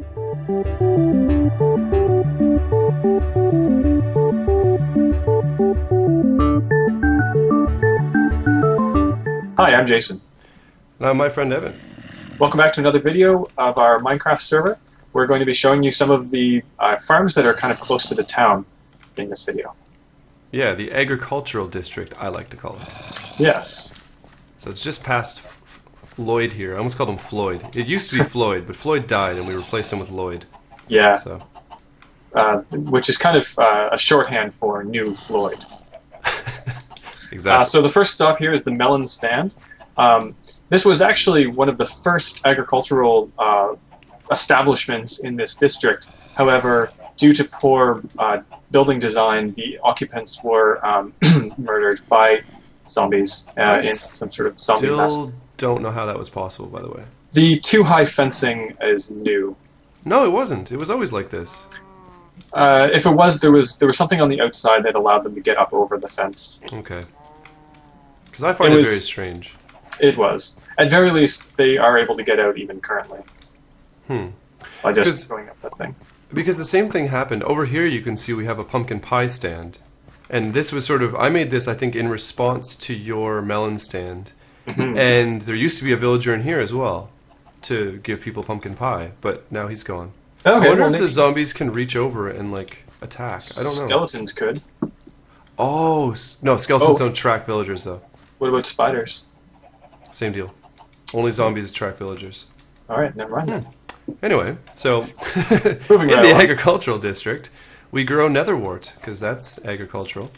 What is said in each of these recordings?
Hi, I'm Jason. And I'm my friend Evan. Welcome back to another video of our Minecraft server. We're going to be showing you some of the farms that are kind of close to the town in this video. Yeah, the agricultural district, I like to call it. Yes. So it's just past Lloyd here. I almost called him Floyd. It used to be Floyd, but Floyd died and we replaced him with Lloyd. Yeah. So. Which is kind of a shorthand for New Floyd. Exactly. So the first stop here is the Melon Stand. This was actually one of the first agricultural establishments in this district. However, due to poor building design, the occupants were murdered by zombies in some sort of zombie mess. Still don't know how that was possible, by the way. The too-high fencing is new. No, it wasn't. It was always like this. If it was, there was something on the outside that allowed them to get up over the fence. Okay. Because I find it very strange. It was. At very least, they are able to get out even currently. By just going up that thing. Because the same thing happened. Over here you can see we have a pumpkin pie stand. And this was sort of... I made this, I think, in response to your melon stand. And there used to be a villager in here as well to give people pumpkin pie. But now he's gone. Okay, I wonder if the zombies can reach over and, like, attack. I don't know. Skeletons could. Oh, no, skeletons don't track villagers, though. What about spiders? Same deal. Only zombies track villagers. Alright, never mind then. Anyway, so in right the along. agricultural district, we grow netherwort, because that's agricultural.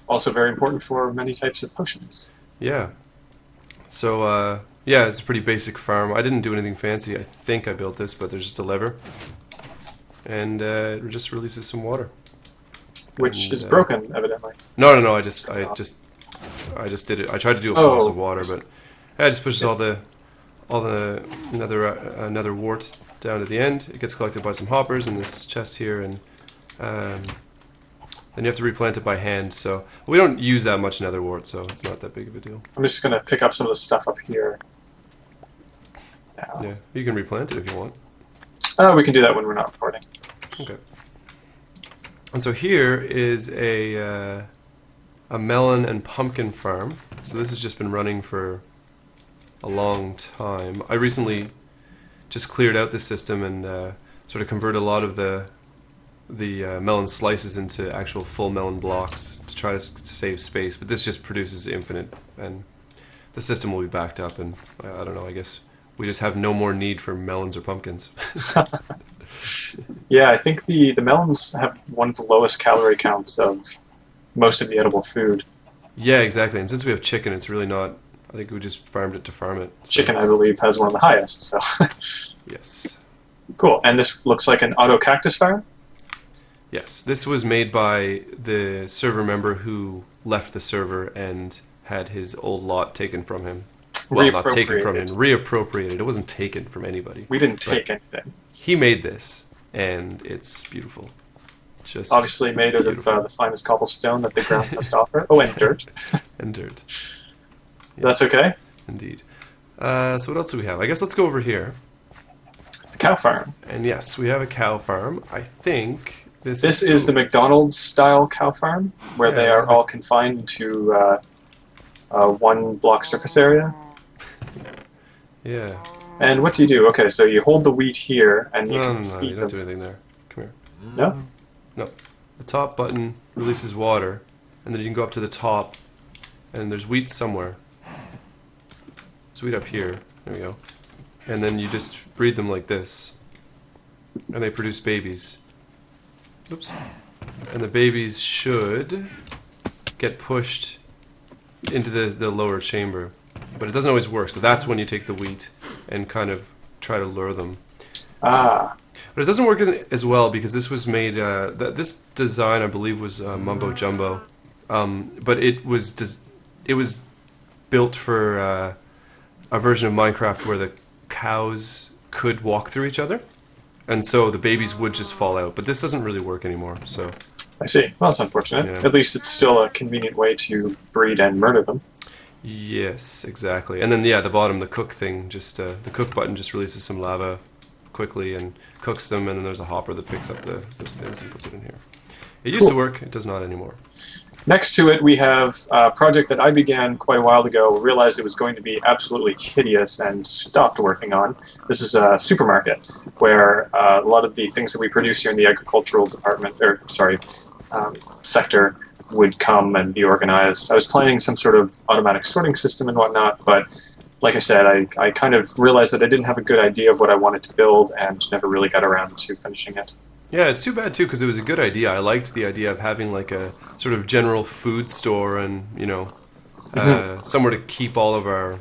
Also very important for many types of potions. Yeah. So, yeah, it's a pretty basic farm. I didn't do anything fancy. I think I built this, but there's just a lever. And it just releases some water. Which is broken, evidently. No, I just did it. I tried to do a pulse of water, but it just pushes all the nether wart down at the end. It gets collected by some hoppers in this chest here, and then you have to replant it by hand. So we don't use that much nether wart, so it's not that big of a deal. I'm just going to pick up some of the stuff up here. Now. Yeah, you can replant it if you want. We can do that when we're not recording. Okay. And so here is a melon and pumpkin farm. So this has just been running for a long time. I recently just cleared out the system and sort of converted a lot of the melon slices into actual full melon blocks to try to save space. But this just produces infinite, and the system will be backed up. And I don't know. I guess we just have no more need for melons or pumpkins. Yeah, I think the melons have one of the lowest calorie counts of most of the edible food. Yeah, exactly. And since we have chicken, it's really not... I think we just farmed it to farm it. So. Chicken, I believe, has one of the highest. So. Yes. Cool. And this looks like an auto cactus farm? Yes. This was made by the server member who left the server and had his old lot taken from him. Well, not taken from him. Reappropriated. It wasn't taken from anybody. We didn't take anything. He made this, and it's beautiful. Just obviously made out of the finest cobblestone that the ground must offer. Oh, and dirt. And dirt. Yes, that's okay? Indeed. So what else do we have? I guess let's go over here. The cow farm. And yes, we have a cow farm. I think this is the McDonald's-style cow farm, where they are all confined to one block surface area. Yeah. And what do you do? Okay, so you hold the wheat here, and you can No, feed you don't do anything there. Come here. No? No. The top button releases water, and then you can go up to the top, and there's wheat somewhere. There's wheat up here. There we go. And then you just breed them like this, and they produce babies. Oops. And the babies should get pushed into the lower chamber. But it doesn't always work, so that's when you take the wheat and kind of try to lure them. Ah. But it doesn't work as well because this was made... this design, I believe, was Mumbo Jumbo. But it was built for a version of Minecraft where the cows could walk through each other. And so the babies would just fall out. But this doesn't really work anymore, so... I see. Well, that's unfortunate. Yeah. At least it's still a convenient way to breed and murder them. Yes, exactly. And then, yeah, the bottom, the cook thing, just the cook button just releases some lava quickly and cooks them, and then there's a hopper that picks up the things and puts it in here. It used to work. It does not anymore. Next to it, we have a project that I began quite a while ago, realized it was going to be absolutely hideous, and stopped working on. This is a supermarket where a lot of the things that we produce here in the agricultural department, sector, would come and be organized. I was planning some sort of automatic sorting system and whatnot, but like I said, I kind of realized that I didn't have a good idea of what I wanted to build and never really got around to finishing it. Yeah, it's too bad too because it was a good idea. I liked the idea of having like a sort of general food store and somewhere to keep all of our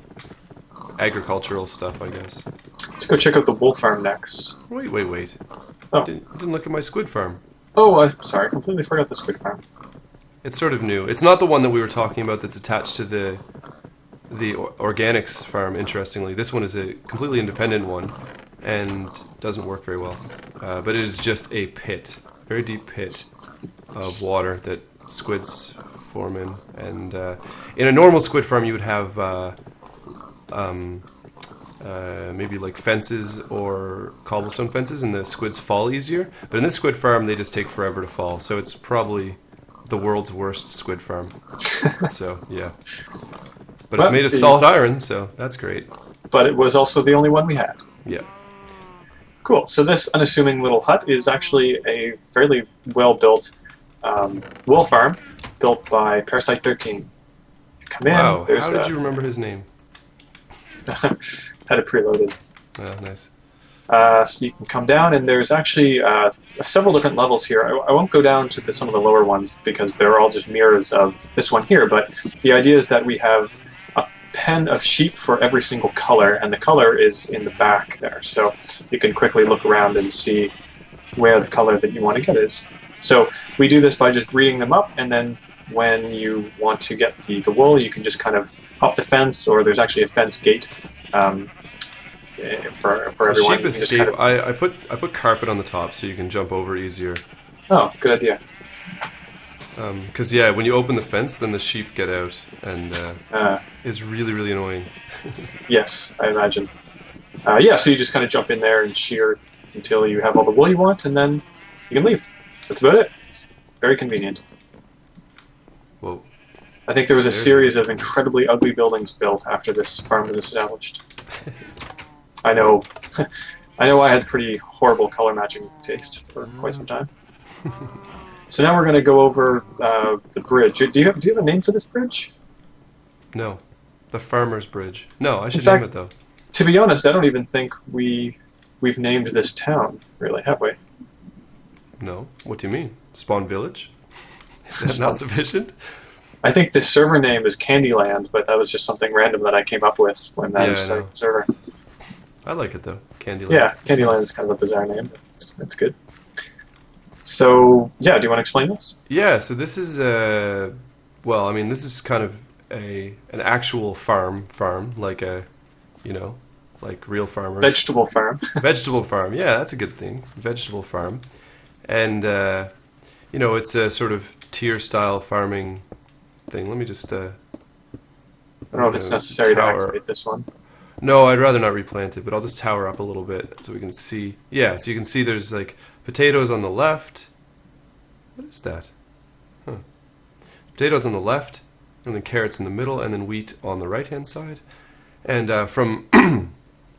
agricultural stuff, I guess. Let's go check out the wool farm next. Wait. Oh. You didn't look at my squid farm. Oh, I'm sorry. I completely forgot the squid farm. It's sort of new. It's not the one that we were talking about that's attached to the organics farm, interestingly. This one is a completely independent one and doesn't work very well. But it is just a pit, very deep pit of water that squids form in. And in a normal squid farm, you would have maybe like fences or cobblestone fences, and the squids fall easier. But in this squid farm, they just take forever to fall. So it's probably the world's worst squid farm. So, yeah. But it's made of solid iron, so that's great. But it was also the only one we had. Yeah. Cool. So this unassuming little hut is actually a fairly well-built wool farm built by Parasite 13. Come in. Wow. How did you remember his name? Had it preloaded. Oh, nice. So you can come down, and there's actually several different levels here. I won't go down to some of the lower ones because they're all just mirrors of this one here, but the idea is that we have a pen of sheep for every single color, and the color is in the back there. So you can quickly look around and see where the color that you want to get is. So we do this by just breeding them up, and then when you want to get the wool, you can just kind of hop the fence, or there's actually a fence gate for everyone. Sheep escape. I put carpet on the top so you can jump over easier. Oh, good idea. Because when you open the fence, then the sheep get out, and it's really, really annoying. Yes, I imagine. So you just kind of jump in there and shear until you have all the wool you want, and then you can leave. That's about it. Very convenient. Whoa. I think there was a series of incredibly ugly buildings built after this farm was established. I know I had pretty horrible color matching taste for quite some time. So now we're going to go over the bridge. Do you have a name for this bridge? No. The Farmer's Bridge. No, I should name it, though. To be honest, I don't even think we've named this town, really, have we? No. What do you mean? Spawn Village? Is that not sufficient? I think the server name is Candyland, but that was just something random that I came up with when I was starting the server. I like it, though. Candyland. Yeah, Candyland is kind of a bizarre name, but it's good. So, do you want to explain this? Yeah, so this is, this is kind of an actual farm, like like real farmers. Vegetable farm. Vegetable farm, yeah, that's a good thing. Vegetable farm. And, it's a sort of tier-style farming thing. Let me just... I don't know if it's necessary to activate this one. No, I'd rather not replant it, but I'll just tower up a little bit so we can see. Yeah, so you can see there's like potatoes on the left. What is that? Huh. Potatoes on the left, and then carrots in the middle, and then wheat on the right-hand side. And from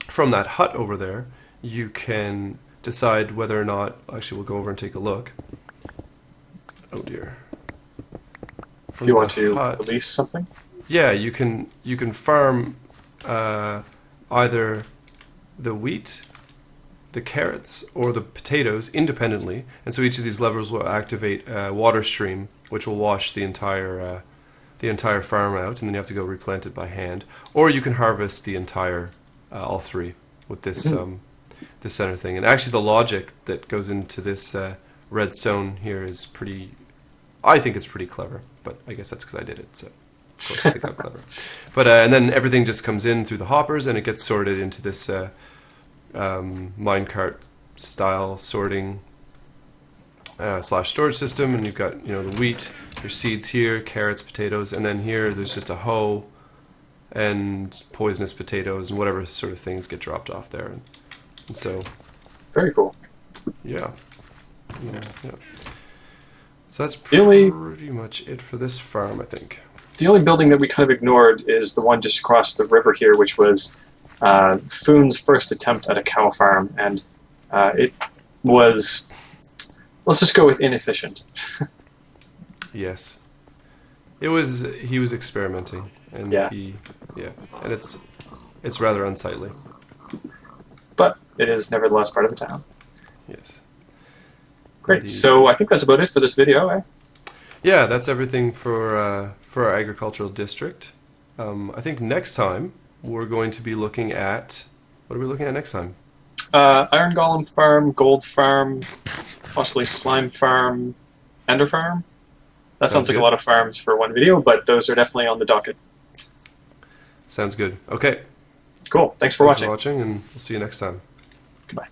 from that hut over there, you can decide whether or not... Actually, we'll go over and take a look. Oh, dear. If you want to release something? Yeah, you can farm... either the wheat, the carrots, or the potatoes independently, and so each of these levers will activate a water stream, which will wash the entire farm out, and then you have to go replant it by hand. Or you can harvest the entire, all three, with this this center thing. And actually, the logic that goes into this redstone here is pretty. I think it's pretty clever, but I guess that's because I did it. So. Of course, I think I'm clever. But and then everything just comes in through the hoppers, and it gets sorted into this minecart style sorting / storage system. And you've got the wheat, your seeds here, carrots, potatoes, and then here there's just a hoe and poisonous potatoes and whatever sort of things get dropped off there. And so Very cool. Yeah. Yeah. So that's The only- pretty much it for this farm, I think. The only building that we kind of ignored is the one just across the river here, which was Foon's first attempt at a cow farm, and it was, let's just go with inefficient. Yes. He was experimenting, and Yeah. and it's rather unsightly. But it is nevertheless part of the town. Yes. Great. Indeed. So I think that's about it for this video, eh? Yeah, that's everything for our agricultural district. I think next time we're going to be looking at, what are we looking at next time? Iron Golem Farm, Gold Farm, possibly Slime Farm, Ender Farm. That sounds like good. a lot of farms for one video, but those are definitely on the docket. Sounds good. Okay. Cool. Thanks for watching. And we'll see you next time. Goodbye.